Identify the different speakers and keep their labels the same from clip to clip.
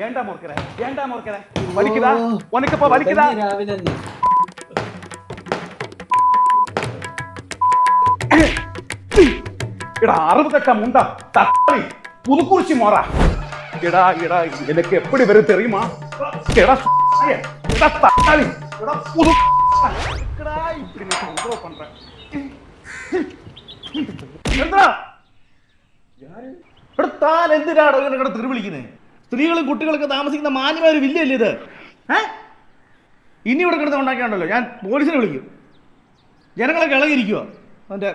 Speaker 1: ஏண்டா முறுக்கிற வலிக்குதா உனக்கு இப்ப வலிக்குதா
Speaker 2: രാവിലെ
Speaker 1: എടാ അറുപത് കട്ട മുണ്ട തക്കാളി പുതുക്കുറിച്ചി മോറ എടാ എടാ എനിക്ക് എപ്പടി വരും തെറിയുമാ എടാ എടാ തക്കാളി എടാ പുതു എടാ இப்படி நீ கண்ட்ரோல் பண்ற എന്താ
Speaker 2: யாரு
Speaker 1: എടാ താൻ എന്തിനാടോ ഇങ്ങനെ കിടന്ന് തെറി വിളിക്കുന്നത് സ്ത്രീകളും കുട്ടികളൊക്കെ താമസിക്കുന്ന മാന്യമായ ഒരു വില്ലയല്ലേ ഇത് ഇനി ഇവിടെ കിടന്ന് ഉണ്ടാക്കിയാണ്ടല്ലോ ഞാൻ പോലീസിനെ വിളിക്കും ജനങ്ങളൊക്കെ ഇളകിയിരിക്കുവോ അവന്റെ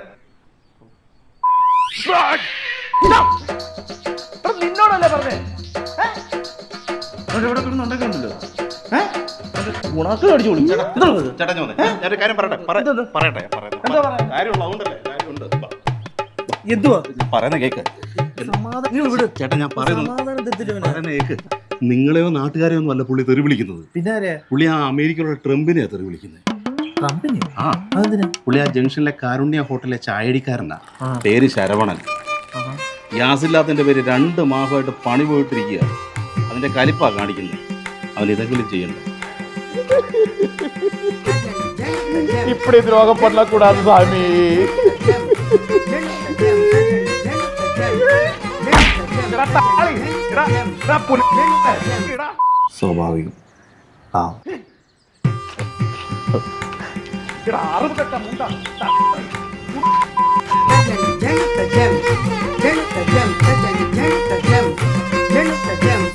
Speaker 1: നിന്നോടല്ലേ പറഞ്ഞേ ഇവിടെ കിടന്ന് ഉണ്ടാക്കിയുണ്ടല്ലോ ഗുണാക്കൾ അടിച്ചു വിളിക്കും
Speaker 3: ഞാനൊരു കാര്യം പറയട്ടെ
Speaker 1: എന്തുവാ
Speaker 3: പറയുന്ന കേക്ക് ചേട്ടാ ഞാൻ പറയുന്ന കേക്ക് നിങ്ങളെയോ നാട്ടുകാരെയോ ഒന്നും അല്ല പുള്ളി തെറി വിളിക്കുന്നത്.
Speaker 2: പിന്നെ
Speaker 3: പുള്ളി ആ അമേരിക്കയിലുള്ള ട്രംപിനെയാ തെറി വിളിക്കുന്നത്. ആ പുള്ളി ആ ജംഗ്ഷനിലെ കാരുണ്യ ഹോട്ടലിലെ ചായടിക്കാരനാ. പേര് ശരവണൻ. ഗ്യാസില്ലാത്തതിന്റെ പേര് 2 മാസമായിട്ട് പണി പോയിട്ടിരിക്കുക. അതിന്റെ കലിപ്പാ കാണിക്കുന്നത്. അവൻ ഇതെങ്കിലും ചെയ്യണ്ട.
Speaker 1: இப்படி துரோகம் பண்ணக்கூடாது சாமி.
Speaker 3: സ്വാഭാവികം.
Speaker 4: Jam.